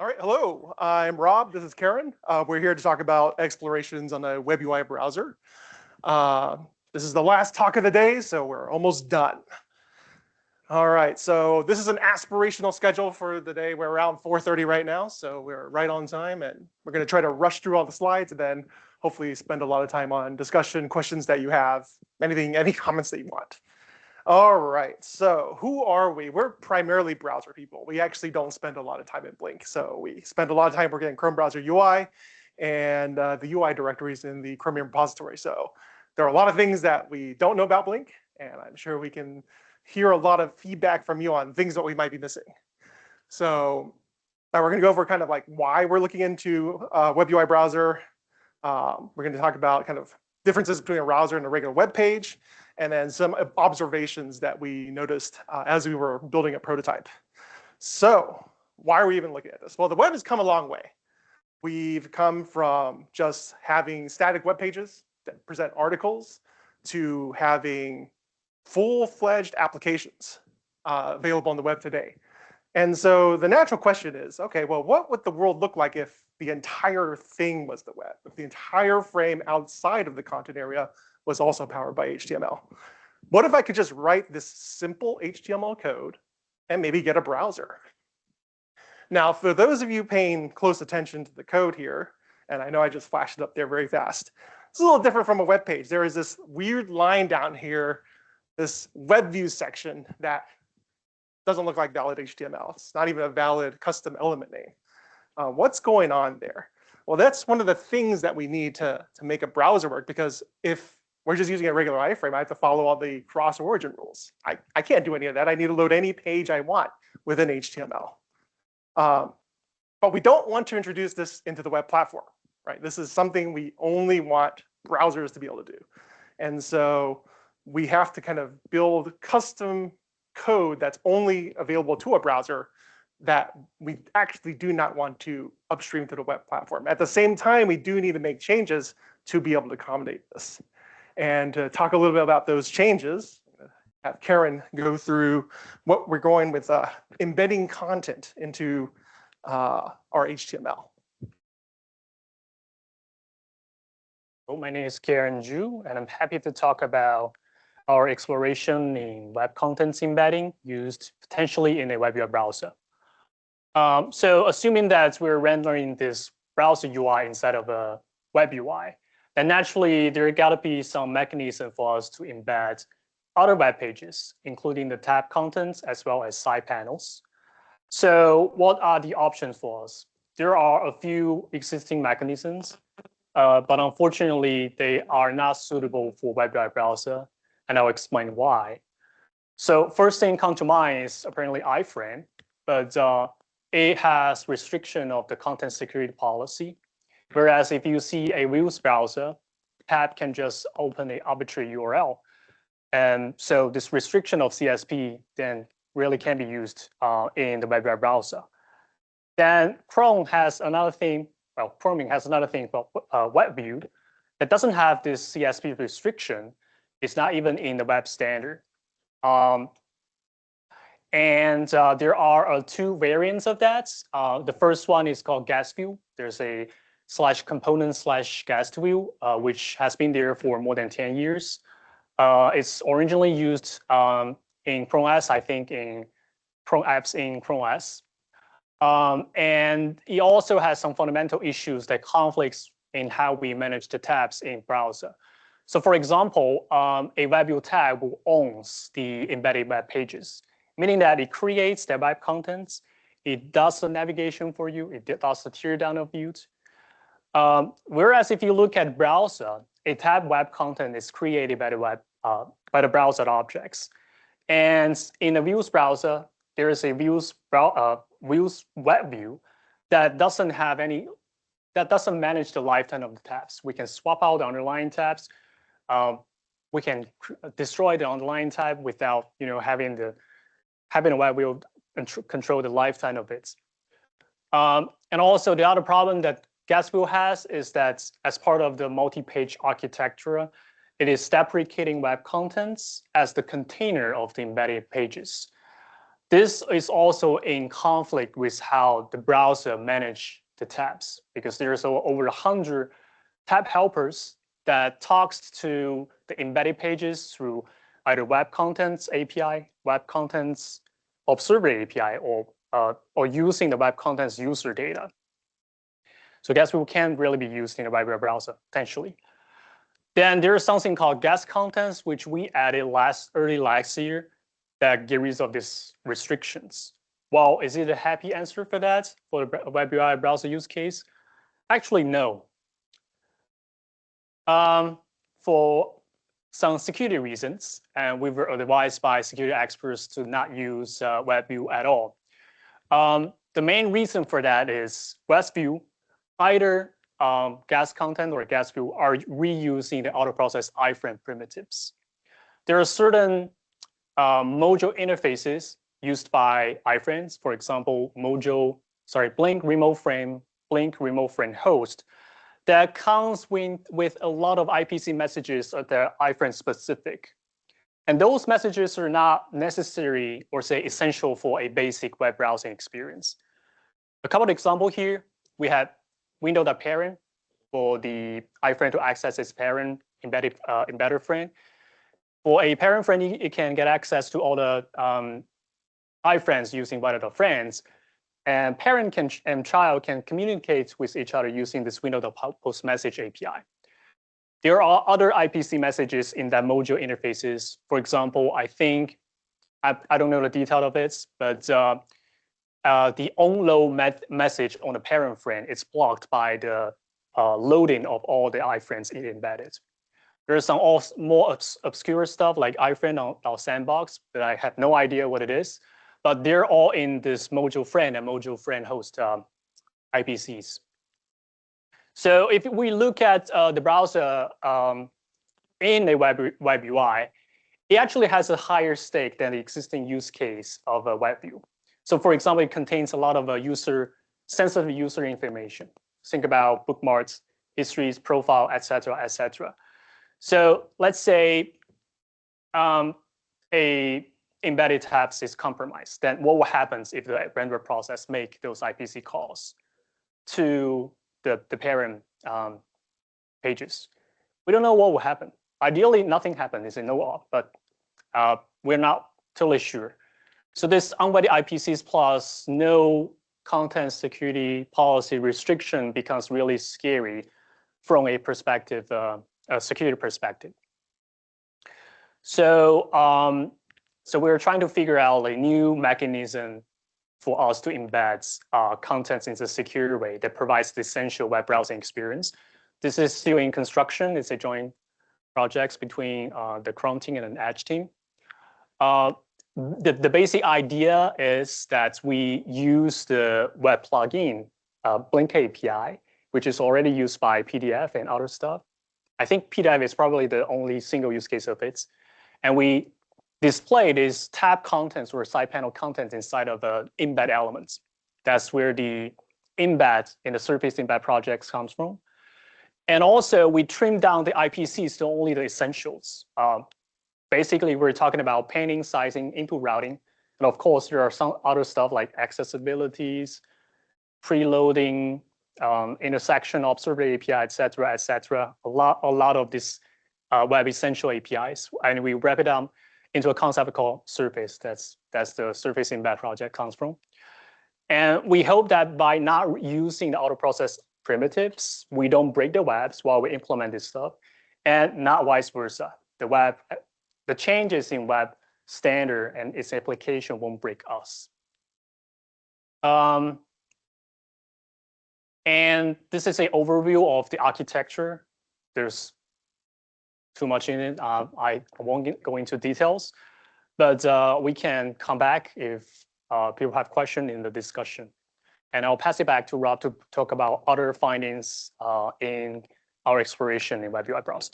All right, hello, I'm Rob, this is Karen. We're here to talk about explorations on the WebUI browser. Uh, this is the last talk of the day, so we're almost done. All right, so this is an aspirational schedule for the day. We're around 4:30 right now, so we're right on time, and we're gonna try to rush through all the slides and then hopefully spend a lot of time on discussion, questions that you have, any comments that you want. All right, so who are we? We're primarily browser people. We actually don't spend a lot of time in Blink. So we spend a lot of time working in Chrome browser UI and the UI directories in the Chromium repository. So there are a lot of things that we don't know about Blink, and I'm sure we can hear a lot of feedback from you on things that we might be missing. So now we're going to go over kind of like why we're looking into WebUI browser. We're going to talk about kind of differences between a browser and a regular web page, and then some observations that we noticed as we were building a prototype. So why are we even looking at this? Well, the web has come a long way. We've come from just having static web pages that present articles to having full-fledged applications available on the web today. And so the natural question is, okay, well, what would the world look like if the entire thing was the web, if the entire frame outside of the content area was also powered by HTML? What if I could just write this simple HTML code and maybe get a browser? Now, for those of you paying close attention to the code here, and I know I just flashed it up there very fast, it's a little different from a web page. There is this weird line down here, this web view section that doesn't look like valid HTML. It's not even a valid custom element name. What's going on there? Well, that's one of the things that we need to make a browser work, because if we're just using a regular iframe, I have to follow all the cross-origin rules. I can't do any of that. I need to load any page I want within HTML. But we don't want to introduce this into the web platform, right? This is something we only want browsers to be able to do. And so we have to kind of build custom code that's only available to a browser that we actually do not want to upstream to the web platform. At the same time, we do need to make changes to be able to accommodate this. And to talk a little bit about those changes, I'm gonna have Karen go through what we're going with embedding content into our HTML. Well, my name is Karen Zhu, and I'm happy to talk about our exploration in web contents embedding used potentially in a WebUI browser. So assuming that we're rendering this browser UI inside of a web UI, then naturally there got to be some mechanism for us to embed other web pages, including the tab contents as well as side panels. So what are the options for us? There are a few existing mechanisms, but unfortunately they are not suitable for WebUI browser, and I'll explain why. So first thing come to mind is apparently iframe, but it has restriction of the content security policy. Whereas if you see a Views browser, tab can just open an arbitrary URL. And so this restriction of CSP then really can be used in the WebUI browser. Then Chrome has another thing, well, Chromium has another thing called WebView that doesn't have this CSP restriction. It's not even in the web standard. There are two variants of that. The first one is called guest view. There's a /component/guest view, which has been there for more than 10 years. It's originally used in Chrome OS, I think in Chrome apps in Chrome OS. And it also has some fundamental issues that conflicts in how we manage the tabs in browser. So for example, a WebView tab owns the embedded web pages, meaning that it creates the web contents, it does the navigation for you, it does the teardown of views. Whereas if you look at browser, a tab web content is created by the browser objects. And in the Views browser, there is a Views web view that doesn't manage the lifetime of the tabs. We can swap out the underlying tabs. We can destroy the underlying tab without having a web view control the lifetime of it. And also the other problem that guest view has is that as part of the multi-page architecture, it is deprecating web contents as the container of the embedded pages. This is also in conflict with how the browser manage the tabs, because there's over 100 tab helpers that talks to the embedded pages through either Web Contents API, Web Contents Observer API, or using the Web Contents user data. So GuestView can really be used in a web browser, potentially. Then there's something called guest contents, which we added early last year that get rid of these restrictions. Well, is it a happy answer for that, for the WebUI browser use case? Actually, no. For some security reasons, and we were advised by security experts to not use WebView at all. The main reason for that is WebView, either guest content or GuestView are reusing the auto-process iframe primitives. There are certain module interfaces used by iframes, for example, Blink remote frame host that comes with a lot of IPC messages that are iframe specific. And those messages are not necessary or say essential for a basic web browsing experience. A couple of examples here, we have window.parent for the iframe to access its parent embedded frame. For a parent frame, it can get access to all the iframes using window.friends. And parent and child can communicate with each other using this window.postMessage API. There are other IPC messages in that module interfaces. For example, I think, I don't know the detail of it, but the onload message on the parent frame is blocked by the loading of all the iframes it embedded. There's some more obscure stuff like iframe.sandbox, but I have no idea what it is. But they're all in this module friend and module friend host IPCs. So if we look at the browser in a web UI, it actually has a higher stake than the existing use case of a WebView. So for example, it contains a lot of sensitive user information. Think about bookmarks, histories, profile, et cetera, et cetera. So let's say a embedded tabs is compromised. Then what will happen if the render process make those IPC calls to the parent pages? We don't know what will happen. Ideally, nothing happens. It's a no-op, but we're not totally sure. So this unvetted IPCs plus no content security policy restriction becomes really scary from a perspective, a security perspective. So, so we're trying to figure out a new mechanism for us to embed contents in a secure way that provides the essential web browsing experience. This is still in construction. It's a joint project between the Chrome team and an Edge team. The basic idea is that we use the web plugin, Blink API, which is already used by PDF and other stuff. I think PDF is probably the only single use case of it. And we display these tab contents or side panel contents inside of the embed elements. That's where the embed in the Surface Embed projects comes from. And also we trim down the IPCs to only the essentials. Basically, we're talking about painting, sizing, input routing. And of course, there are some other stuff like accessibilities, preloading, intersection, observer API, et cetera, et cetera. A lot of these web essential APIs. And we wrap it up into a concept called Surface. That's the Surface Embed project comes from. And we hope that by not using the auto-process primitives, we don't break the webs while we implement this stuff, and not vice versa. The changes in web standard and its application won't break us. And this is an overview of the architecture. There's too much in it. I won't go into details, but we can come back if people have questions in the discussion. And I'll pass it back to Rob to talk about other findings in our exploration in WebUI browser.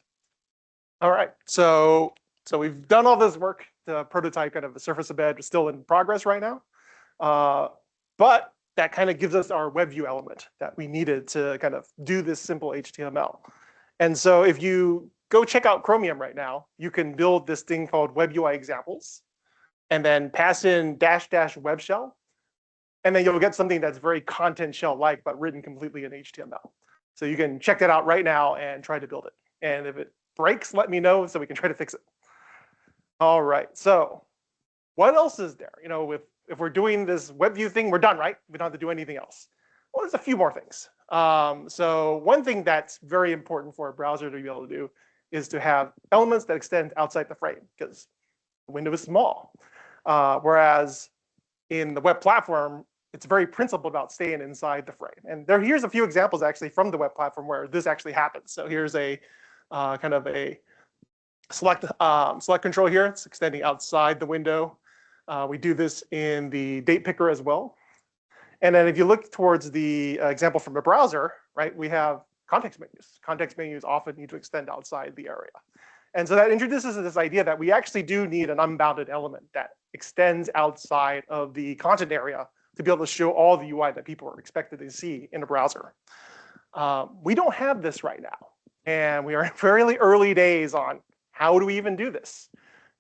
All right, so we've done all this work. The prototype kind of the surface embed is still in progress right now, but that kind of gives us our WebView element that we needed to kind of do this simple HTML. And so if you go check out Chromium right now, you can build this thing called WebUI examples. and then pass in -- web shell, and then you'll get something that's very content shell-like, but written completely in HTML. So you can check that out right now and try to build it. And if it breaks, let me know so we can try to fix it. All right, so what else is there? If we're doing this WebView thing, we're done, right? We don't have to do anything else. Well, there's a few more things. So one thing that's very important for a browser to be able to do is to have elements that extend outside the frame, because the window is small. Whereas in the web platform, it's very principled about staying inside the frame. And here's a few examples actually from the web platform where this actually happens. So here's a kind of a select control here. It's extending outside the window. We do this in the date picker as well. And then if you look towards the example from the browser, right, we have context menus. Context menus often need to extend outside the area. And so that introduces this idea that we actually do need an unbounded element that extends outside of the content area to be able to show all the UI that people are expected to see in a browser. We don't have this right now. And we are in fairly early days on how do we even do this?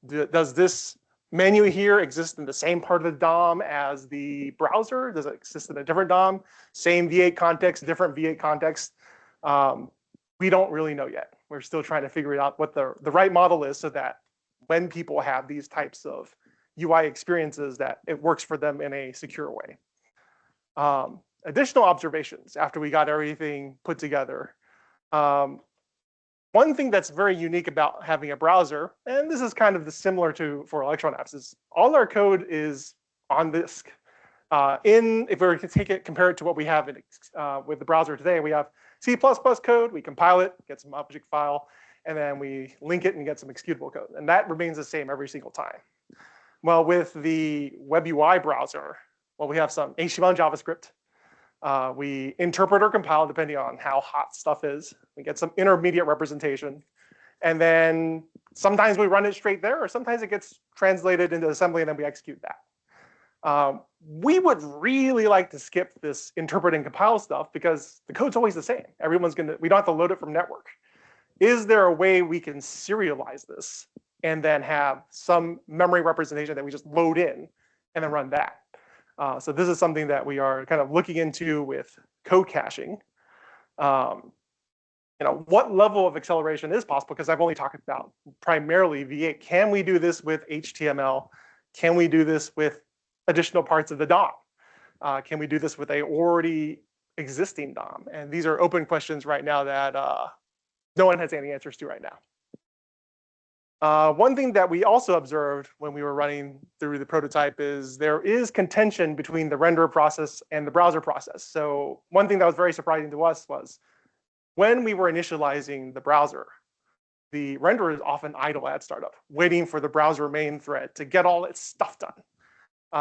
Does this menu here exist in the same part of the DOM as the browser? Does it exist in a different DOM? Same V8 context, different V8 context? We don't really know yet. We're still trying to figure out what the right model is so that when people have these types of UI experiences that it works for them in a secure way. Additional observations after we got everything put together. One thing that's very unique about having a browser, and this is kind of similar for Electron apps, is all our code is on disk. If we were to compare it to what we have with the browser today, we have C++ code, we compile it, get some object file, and then we link it and get some executable code. And that remains the same every single time. Well, with the WebUI browser, well, we have some HTML and JavaScript. We interpret or compile depending on how hot stuff is. We get some intermediate representation. And then sometimes we run it straight there, or sometimes it gets translated into assembly and then we execute that. We would really like to skip this interpret and compile stuff because the code's always the same. We don't have to load it from network. Is there a way we can serialize this and then have some memory representation that we just load in and then run that? So this is something that we are kind of looking into with code caching. What level of acceleration is possible? Because I've only talked about primarily V8. Can we do this with HTML? Can we do this with additional parts of the DOM? Can we do this with a already existing DOM? And these are open questions right now that no one has any answers to right now. One thing that we also observed when we were running through the prototype is there is contention between the renderer process and the browser process. So one thing that was very surprising to us was when we were initializing the browser, the renderer is often idle at startup, waiting for the browser main thread to get all its stuff done.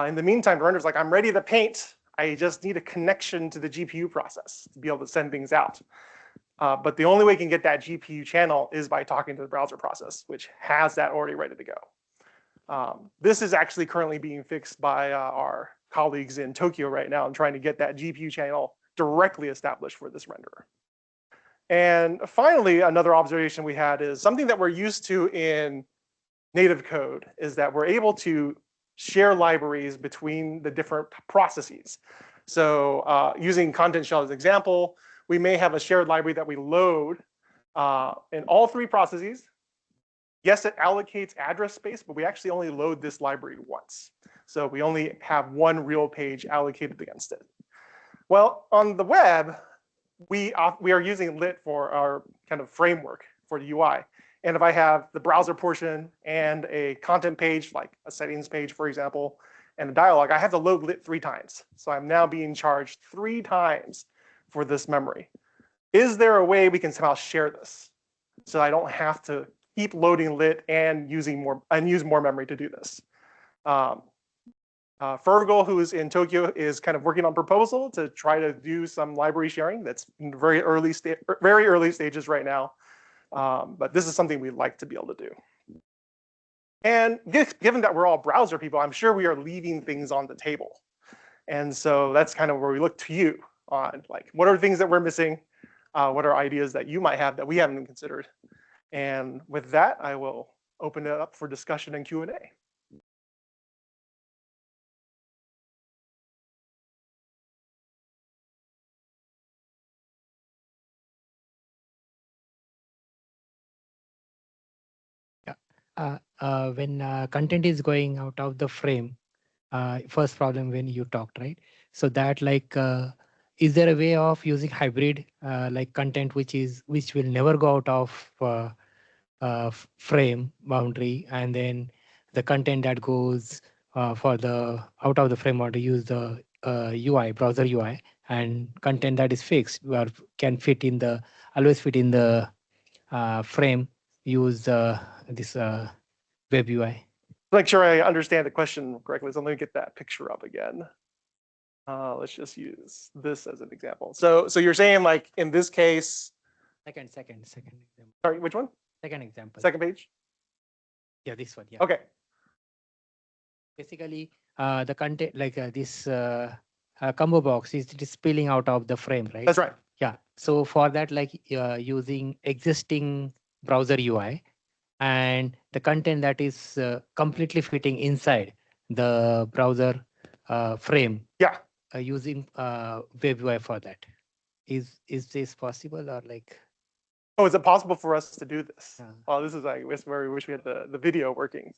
In the meantime, the renderer's like, I'm ready to paint. I just need a connection to the GPU process to be able to send things out. But the only way you can get that GPU channel is by talking to the browser process, which has that already ready to go. This is actually currently being fixed by our colleagues in Tokyo right now and trying to get that GPU channel directly established for this renderer. And finally, another observation we had is something that we're used to in native code is that we're able to share libraries between the different processes. So using content shell as an example, we may have a shared library that we load in all three processes. Yes, it allocates address space, but we actually only load this library once. So we only have one real page allocated against it. Well, on the web, we are using lit for our kind of framework for the UI. And if I have the browser portion and a content page, like a settings page, for example, and a dialog, I have to load lit 3 times. So I'm now being charged 3 times for this memory. Is there a way we can somehow share this so I don't have to keep loading lit and use more memory to do this? Fergal, who's in Tokyo, is kind of working on a proposal to try to do some library sharing. That's in very early stages right now. But this is something we'd like to be able to do. And given that we're all browser people, I'm sure we are leaving things on the table. And so that's kind of where we look to you on, like, what are things that we're missing? What are ideas that you might have that we haven't considered? And with that, I will open it up for discussion and Q&A. When content is going out of the frame, first problem when you talked, right? So that like, is there a way of using hybrid like content which will never go out of frame boundary, and then the content that goes for the out of the frame boundary use the UI browser UI, and content that is fixed or can fit in the always fit in the frame use this web UI. Make sure I understand the question correctly. So let me get that picture up again. Let's just use this as an example. So you're saying like in this case, Second example. sorry, which one? Second example. Second page? Yeah, this one. Yeah. Okay. Basically, the content like this combo box is spilling out of the frame, right? That's right. Yeah. So for that, like using existing browser UI and the content that is completely fitting inside the browser frame. Yeah. Using web UI for that. Is this possible or like? Oh, is it possible for us to do this? Yeah. Oh, this is like where we wish we had the video working.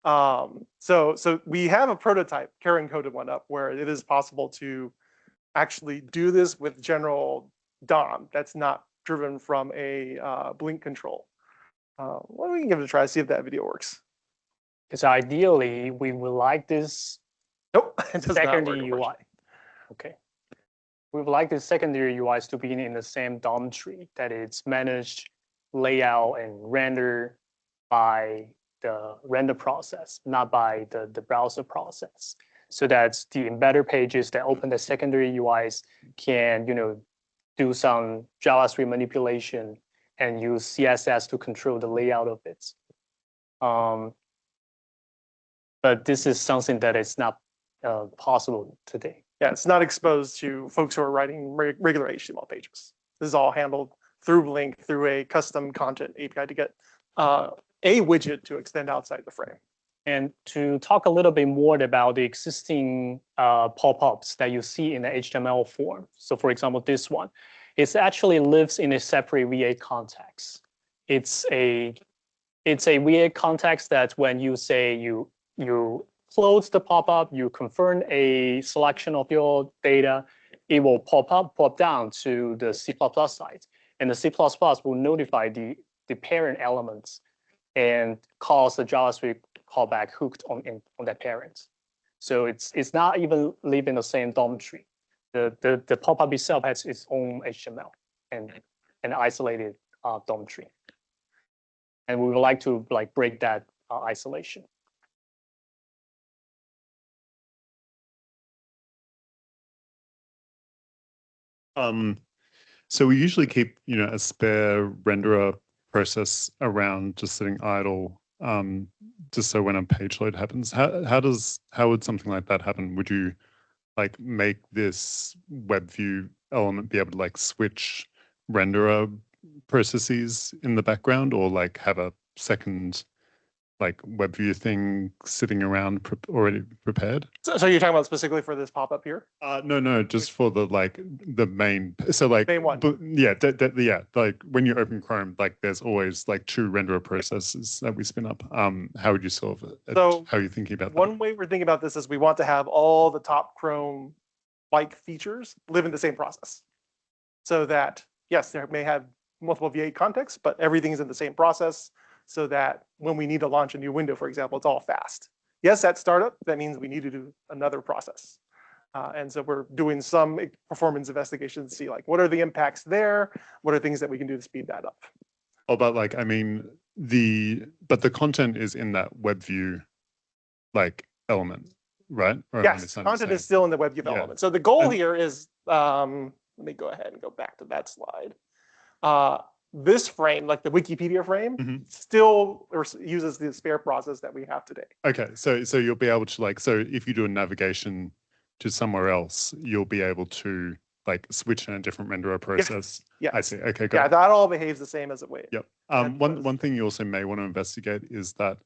So we have a prototype, Karen coded one up, where it is possible to actually do this with general DOM that's not driven from a Blink control. Well, we can give it a try, see if that video works. Because ideally, we would like this Nope, it does not work, secondary UI. unfortunately. Okay. We would like the secondary UIs to be in the same DOM tree, that it's managed, layout, and render by the render process, not by the browser process. So that the embedded pages that open the secondary UIs can, do some JavaScript manipulation and use CSS to control the layout of it. But this is something that is not possible today. Yeah, it's not exposed to folks who are writing regular HTML pages. This is all handled through Blink, through a custom content API to get a widget to extend outside the frame. And to talk a little bit more about the existing pop-ups that you see in the HTML form. So for example, this one, it actually lives in a separate V8 context. It's a V8 context that when you say you close the pop-up, you confirm a selection of your data, it will pop down to the C++ side. And the C++ will notify the parent elements and calls the JavaScript callback hooked on that parent. So it's not even leaving the same DOM tree. The pop-up itself has its own HTML and an isolated DOM tree. And we would like to break that isolation. So we usually keep, a spare renderer process around just sitting idle, just so when a page load happens. How would something like that happen? Would you like make this web view element be able to like switch renderer processes in the background, or like have a second like web view thing sitting around already prepared? So you're talking about specifically for this pop-up here? No, just for the the main. So like main one. Yeah, like when you open Chrome, like there's always like two renderer processes that we spin up. How would you solve it? So how are you thinking about that? One way we're thinking about this is we want to have all the top Chrome like features live in the same process. So that, yes, there may have multiple V8 contexts, but everything's in the same process, so that when we need to launch a new window, for example, it's all fast. Yes, at startup, that means we need to do another process. And so we're doing some performance investigations to see like, what are the impacts there? What are things that we can do to speed that up? Oh, but like, I mean, the content is in that web view like element, right? Or yes, content is still in the web view element. So the goal here is, let me go ahead and go back to that slide. This frame, like the Wikipedia frame, still uses the spare process that we have today. Okay, so you'll be able to so if you do a navigation to somewhere else, you'll be able to like switch in a different renderer process. Yeah. I see. Okay, good. Yeah, that all behaves the same as it would. Yep. One thing you also may want to investigate is that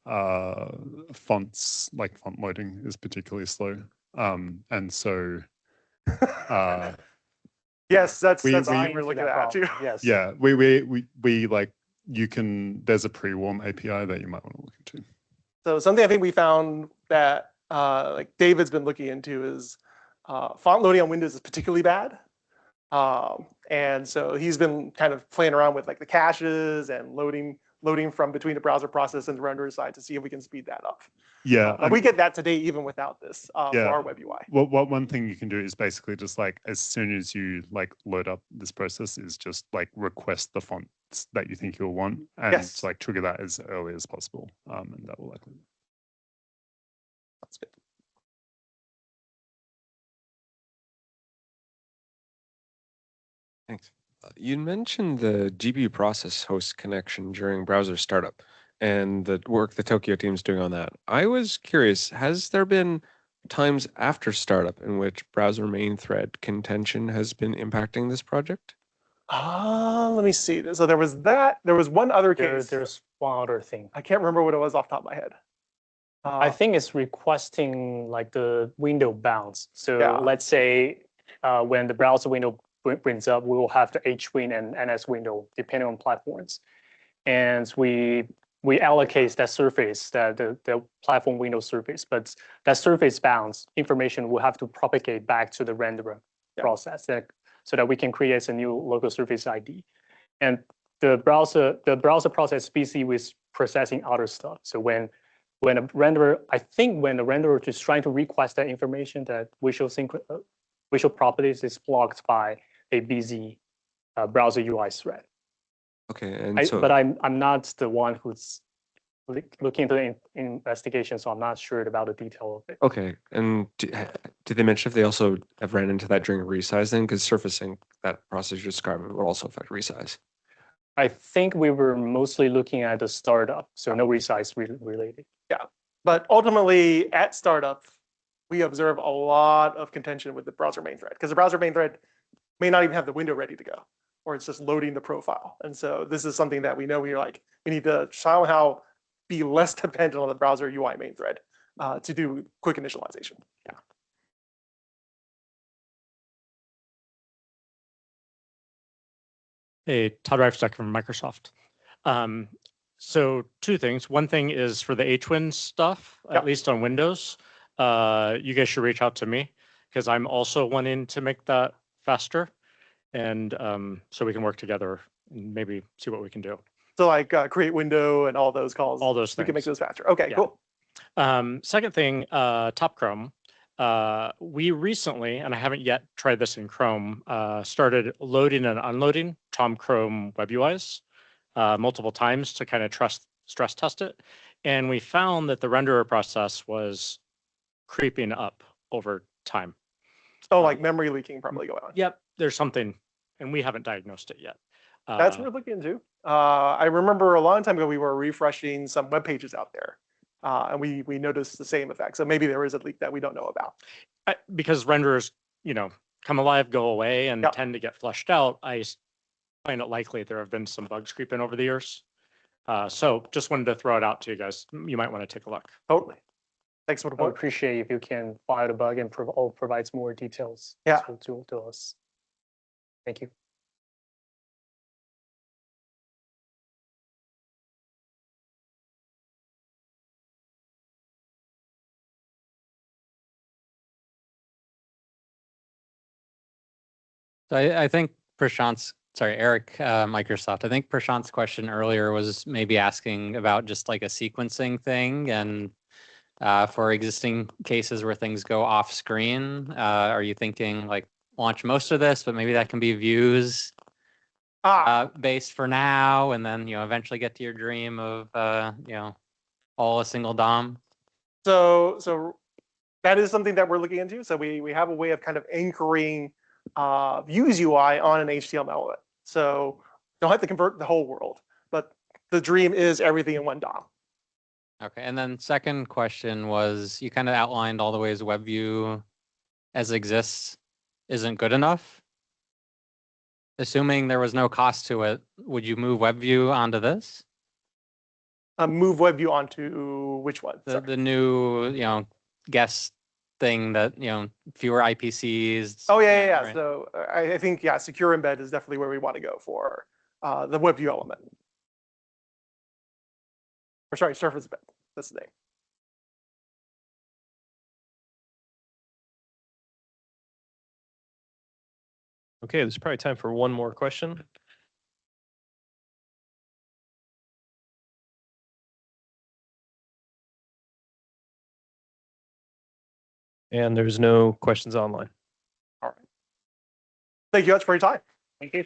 fonts, like font loading, is particularly slow. And so yes, that's what we're looking at too. Yes. Yeah, we like there's a pre-warm API that you might want to look into. So something I think we found that like David's been looking into is font loading on Windows is particularly bad. And so he's been kind of playing around with like the caches and loading from between the browser process and the renderer side to see if we can speed that up. Yeah, But we get that today even without this for our WebUI. Well, one thing you can do is basically just like as soon as you like load up this process is just like request the fonts that you think you'll want and like trigger that as early as possible, and that will likely. That's good. Thanks. You mentioned the GPU process host connection during browser startup and the work the Tokyo team's doing on that. I was curious, has there been times after startup in which browser main thread contention has been impacting this project? Let me see. So there was that. There was one other case. There's one other thing. I can't remember what it was off the top of my head. I think it's requesting like the window bounds. So Yeah. let's say when the browser window brings up, we will have the HWin and NS window depending on platforms, and we allocate that surface, that the platform window surface, but that surface bounds information will have to propagate back to the renderer process so that we can create a new local surface ID, and the browser process busy with processing other stuff. So when a renderer, I think when the renderer is trying to request that information, that visual properties is blocked by a busy browser UI thread. Okay, and but I'm not the one who's looking into the investigation, so I'm not sure about the detail of it. Okay, and did they mention if they also have ran into that during resizing? Because surfacing, that process you described, will also affect resize. I think we were mostly looking at the startup, so no resize related. Yeah, but ultimately at startup, we observe a lot of contention with the browser main thread because the browser main thread may not even have the window ready to go, or it's just loading the profile. And so this is something that we know we need to somehow be less dependent on the browser UI main thread to do quick initialization. Yeah. Hey, Todd Reifsteck from Microsoft. So two things. One thing is for the HWin stuff, at least on Windows, you guys should reach out to me because I'm also wanting to make that faster. And so we can work together and maybe see what we can do. So like create window and all those calls. All those things. We can make those faster. Okay, cool. Second thing, Top Chrome. We recently, and I haven't yet tried this in Chrome, started loading and unloading Tom Chrome WebUIs multiple times to kind of stress test it. And we found that the renderer process was creeping up over time. So like memory leaking probably going on. Yep, there's something, and we haven't diagnosed it yet. That's what we're looking into. I remember a long time ago we were refreshing some web pages out there, and we noticed the same effect. So maybe there is a leak that we don't know about. Because renderers, come alive, go away, and tend to get flushed out. I find it likely there have been some bugs creeping over the years. So just wanted to throw it out to you guys. You might want to take a look. Totally. Thanks for the I point. would appreciate if you can file the bug and provides more details to us. Thank you. So I think Eric, Microsoft. I think Prashant's question earlier was maybe asking about just like a sequencing thing, and for existing cases where things go off screen, are you thinking like launch most of this, but maybe that can be views based for now, and then eventually get to your dream of all a single DOM? So that is something that we're looking into. So we have a way of kind of anchoring views UI on an HTML element. So don't have to convert the whole world, but the dream is everything in one DOM. Okay, and then second question was, you kind of outlined all the ways WebView as exists isn't good enough. Assuming there was no cost to it, would you move WebView onto this? Move WebView onto which one? The new, guest thing that, fewer IPCs. Oh, yeah. Right. So I think, secure embed is definitely where we want to go for the WebView element. or sorry, Surface Bed. That's the name. Okay, there's probably time for one more question. And there's no questions online. All right. Thank you much for your time. Thank you.